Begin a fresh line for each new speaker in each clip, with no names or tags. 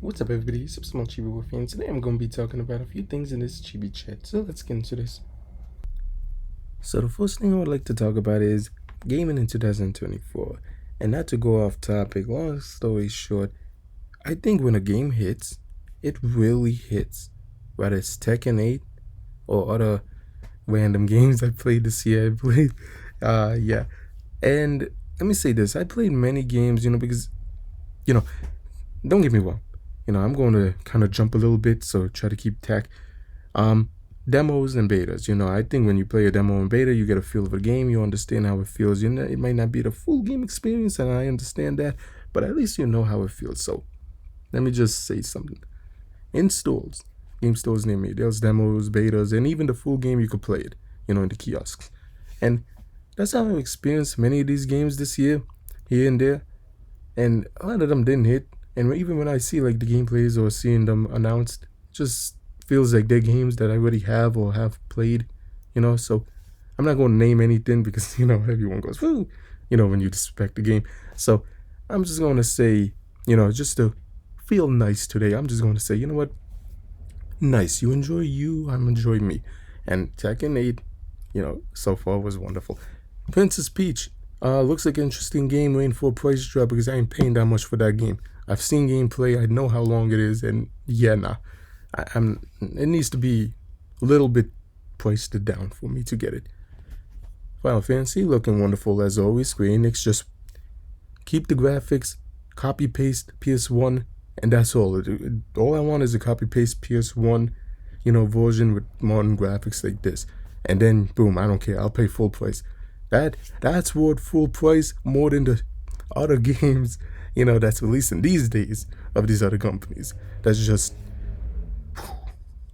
What's up, everybody? Supersmallchibiwolf here, and today I'm going to be talking about a few things in this Chibi Chat. So let's get into this. So the first thing I would like to talk about is gaming in 2024. And not to go off topic, long story short, I think when a game hits, it really hits. Whether it's Tekken 8 or other random games I played this year, yeah. And let me say this, I played many games, because, don't get me wrong. I'm going to kind of jump a little bit, so try to keep track. Demos and betas. I think when you play a demo and beta, you get a feel of the game. You understand how it feels. It might not be the full game experience, and I understand that, but at least you know how it feels. So let me just say something. In stores, game stores near me, there's demos, betas, and even the full game you could play it, in the kiosks. And that's how I experienced many of these games this year, here and there. And a lot of them didn't hit. And even when I see like the gameplays or seeing them announced, it just feels like they're games that I already have or have played, So I'm not going to name anything because, everyone goes, woo, when you disrespect the game. So I'm just going to say, just to feel nice today, I'm just going to say, you know what? Nice. You enjoy you, I'm enjoying me. And Tekken 8, so far was wonderful. Princess Peach. Looks like an interesting game, waiting for a price drop because I ain't paying that much for that game. I've seen gameplay, I know how long it is, and yeah, nah. It needs to be a little bit priced down for me to get it. Final Fantasy, looking wonderful as always. Square Enix, just keep the graphics, copy paste PS1, and that's all. All I want is a copy paste PS1, version with modern graphics like this. And then boom, I don't care, I'll pay full price. That's worth full price more than the other games, that's releasing these days of these other companies. That's just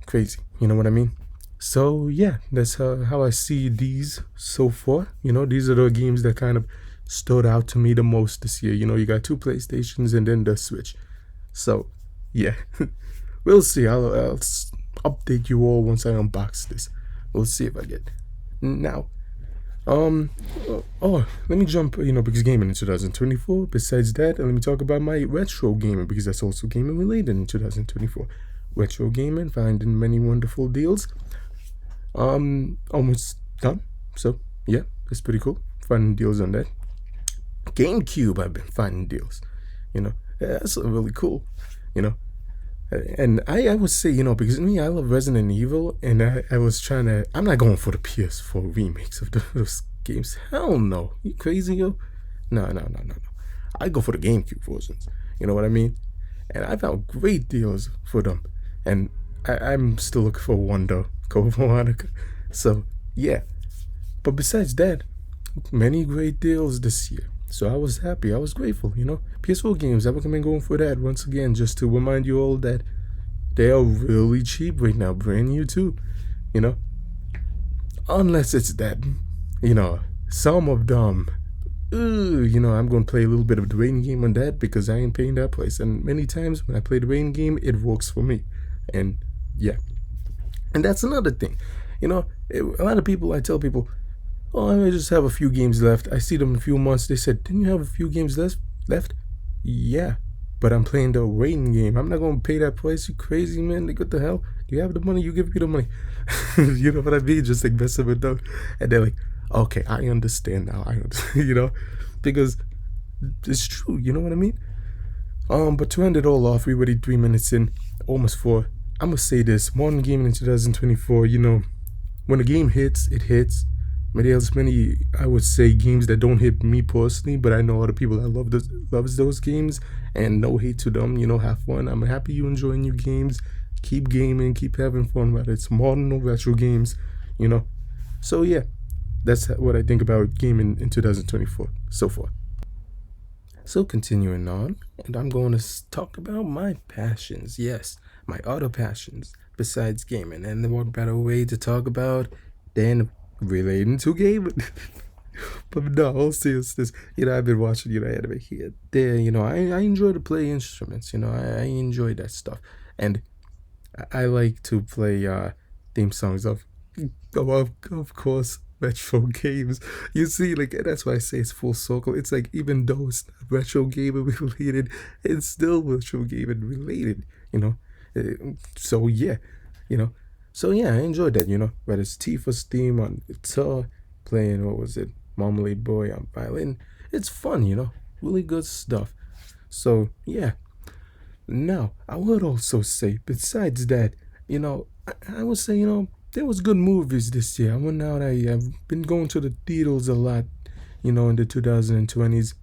crazy, you know what I mean? So yeah, that's how I see these so far. These are the games that kind of stood out to me the most this year. You got 2 PlayStations and then the Switch. So yeah, we'll see. I'll update you all once I unbox this. We'll see if I get now. Let me jump, because gaming in 2024. Besides that, let me talk about my retro gaming, because that's also gaming related in 2024. Retro gaming, finding many wonderful deals. Almost done. So yeah, that's pretty cool. Finding deals on that. GameCube, I've been finding deals. That's really cool. And I would say, because me, I love Resident Evil, and I was trying to, I'm not going for the PS4 remakes of those games. Hell no. You crazy, yo? No. I go for the GameCube versions. You know what I mean? And I found great deals for them. And I'm still looking for Wonder, Code Veronica. So, yeah. But besides that, many great deals this year. So I was happy, I was grateful, PS4 games, I recommend going for that once again, just to remind you all that they are really cheap right now, brand new too, Unless it's that, some of them, I'm going to play a little bit of the rating game on that because I ain't paying that price. And many times when I play the rating game, it works for me. And yeah. And that's another thing, a lot of people, I tell people, oh, I just have a few games left. I see them in a few months. They said, didn't you have a few games left? Yeah, but I'm playing the rating game. I'm not going to pay that price. You crazy, man? Like, what the hell? You have the money, you give me the money. You know what I mean? Just like messing with them. And they're like, okay, I understand now. Because it's true. You know what I mean? But to end it all off, we already 3 minutes in, almost 4. I'm going to say this. Modern gaming in 2024, when a game hits, it hits. There's many, I would say, games that don't hit me personally, but I know other people that loves those games, and no hate to them. Have fun. I'm happy you enjoy new games. Keep gaming, keep having fun, whether it's modern or retro games. So yeah, that's what I think about gaming in 2024 so far. So continuing on, and I'm going to talk about my passions. Yes, my other passions besides gaming, and what better way to talk about than relating to gaming. But no, all seriousness, I've been watching, anime here, there, I enjoy to play instruments, I enjoy that stuff. And I like to play theme songs of course, retro games. You see, like that's why I say it's full circle. It's like even though it's not retro gaming related, it's still retro gaming related. You know, so yeah, you know, so yeah, I enjoyed that. But it's Tifa's theme on guitar, playing what was it, Marmalade Boy on violin. It's fun. Really good stuff. So yeah. Now I would also say, besides that, I would say, there was good movies this year. I went out. I've been going to the theaters a lot, in the 2020s.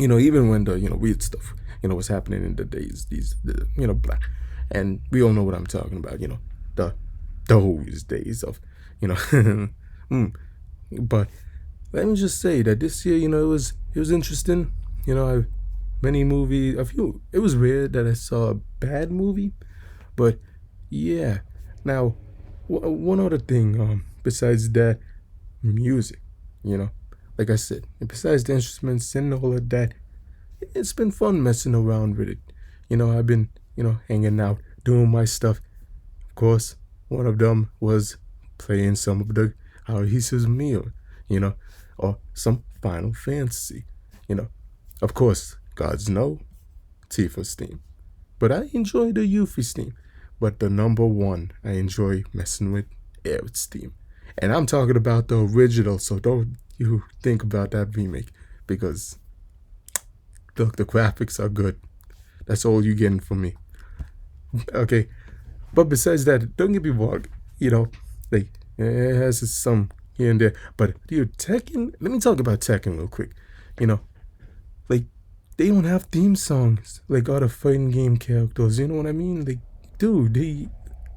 Even when the weird stuff was happening in the days black, and we all know what I'm talking about. The those days of you know, but let me just say that this year, it was interesting. I many movie a few. It was rare that I saw a bad movie, but yeah. Now, one other thing, besides that, music, like I said, and besides the instruments and all of that, it's been fun messing around with it. I've been, hanging out, doing my stuff. Of course, one of them was playing some of the How He Says Meal, or some Final Fantasy, Of course, God's No, Tifa's theme. But I enjoy the Yuffie's theme. But the number one I enjoy messing with, Aerith's theme. And I'm talking about the original, so don't you think about that remake. Because, look, the graphics are good. That's all you're getting from me. Okay. But besides that, don't get me wrong. Like, it has some here and there. But, dude, Tekken, let me talk about Tekken real quick. Like, they don't have theme songs like other fighting game characters. You know what I mean? Like, dude,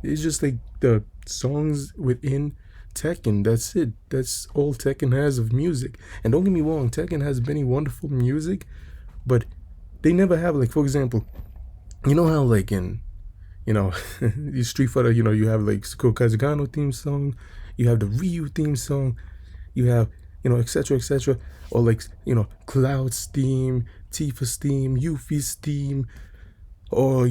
it's just like the songs within Tekken. That's it. That's all Tekken has of music. And don't get me wrong, Tekken has many wonderful music, but they never have, like, for example, you know how like in Street Fighter, you have like Sakura Kazugano theme song, you have the Ryu theme song, you have etc etc, or like Cloud's theme, Tifa's theme, Yuffie's theme, or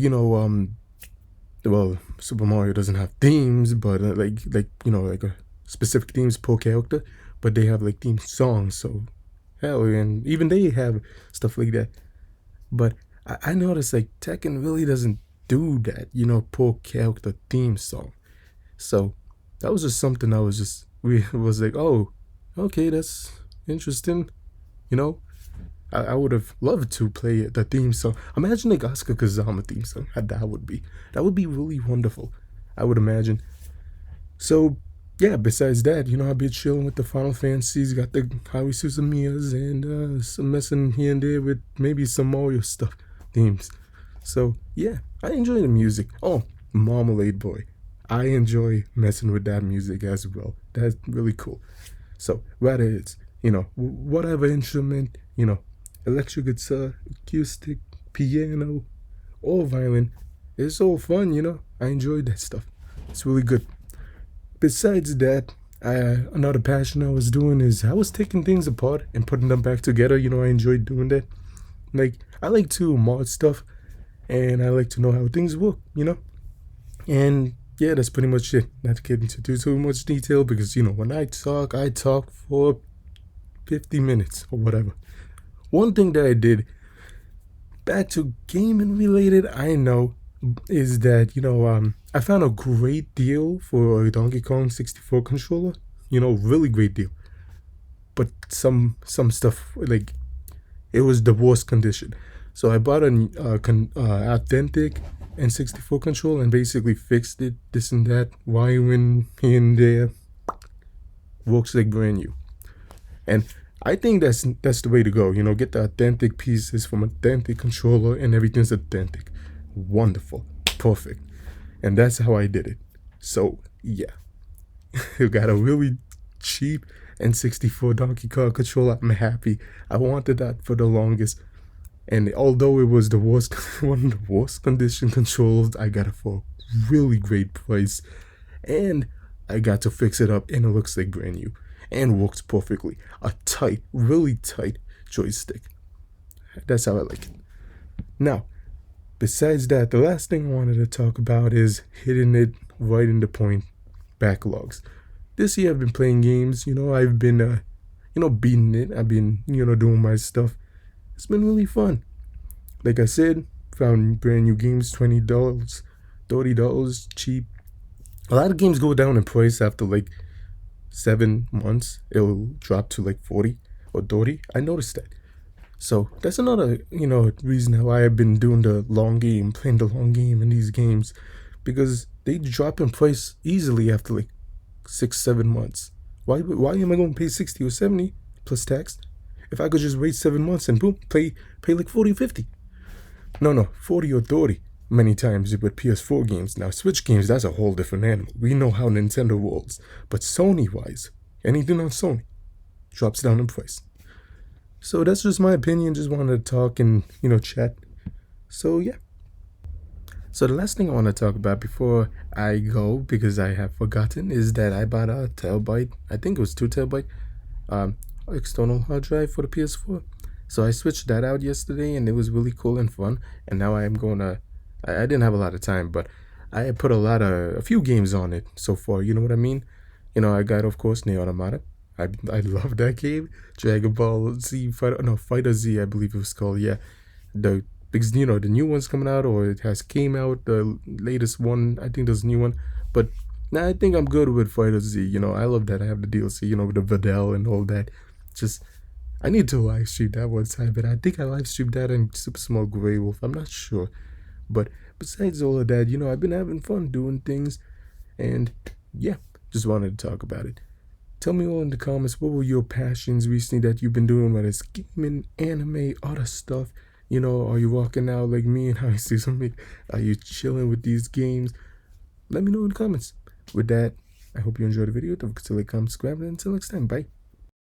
well, Super Mario doesn't have themes, but like a specific themes per character, but they have like theme songs. So hell, and even they have stuff like that. But I noticed like Tekken really doesn't do that, per character theme song. So that was just something I was like, oh, okay, that's interesting. I would have loved to play the theme song. Imagine like Asuka Kazama theme song. How that would be really wonderful, I would imagine. So yeah, besides that, I've been chilling with the Final Fantasies, got the Hawi Susumiyas, and some messing here and there with maybe some Mario stuff, themes. So yeah, I enjoy the music. Oh, Marmalade Boy. I enjoy messing with that music as well. That's really cool. So whether it's, whatever instrument, electric guitar, acoustic, piano, or violin, it's all fun, I enjoy that stuff. It's really good. Besides that, another passion I was doing is I was taking things apart and putting them back together. I enjoyed doing that. Like, I like to mod stuff, and I like to know how things work, And yeah, that's pretty much it. Not to get into too much detail because, when I talk for 50 minutes or whatever. One thing that I did, back to gaming related, I know, is that, I found a great deal for a Donkey Kong 64 controller. Really great deal. But some stuff, like, it was the worst condition. So I bought an authentic N64 controller and basically fixed it, this and that, wiring here and there. Works like brand new. And I think that's the way to go. Get the authentic pieces from authentic controller and everything's authentic. Wonderful. Perfect. And that's how I did it. So yeah. You got a really cheap N64 Donkey Kong controller. I'm happy. I wanted that for the longest. And although it was the worst, one of the worst condition controls, I got it for a really great price. And I got to fix it up and it looks like brand new. And works perfectly. A tight, really tight joystick. That's how I like it. Now, besides that, the last thing I wanted to talk about is hitting it right in the point, backlogs. this year I've been playing games. I've been beating it. I've been doing my stuff. It's been really fun. Like I said, found brand new games, $20, $30 cheap. A lot of games go down in price after like 7 months. It'll drop to like 40 or 30. I noticed that. So that's another, reason why I've been doing the long game, playing the long game in these games, because they drop in price easily after like 6, 7 months. Why am I going to pay 60 or 70 plus tax if I could just wait 7 months and boom, pay like 40 or 50? No, 40 or 30 many times with PS4 games. Now Switch games, that's a whole different animal. We know how Nintendo rolls, but Sony wise, anything on Sony drops down in price. So that's just my opinion. Just wanted to talk and chat. So yeah. So the last thing I want to talk about before I go, because I have forgotten, is that I bought a terabyte. I think it was 2 TB external hard drive for the PS4. So I switched that out yesterday, and it was really cool and fun. And now I am gonna. I didn't have a lot of time, but I put a few games on it so far. You know what I mean? I got, of course, Neo Automata. I love that game. Dragon Ball Z Fighter Z, I believe it was called. Yeah, because the new one's coming out, or it has came out. The latest one, I think there's a new one. But now I think I'm good with Fighter Z. I love that I have the DLC. With the Videl and all that. Just I need to live stream that one time, but I think I live streamed that in Supersmallchibiwolf. I'm not sure, but besides all of that, I've been having fun doing things, and yeah, just wanted to talk about it. Tell me all in the comments, what were your passions recently that you've been doing, whether it's gaming, anime, other stuff. Are you walking out like me and how I see something? Are you chilling with these games? Let me know in the comments. With that, I hope you enjoyed the video. Don't forget to like, comment, subscribe, and until next time, bye.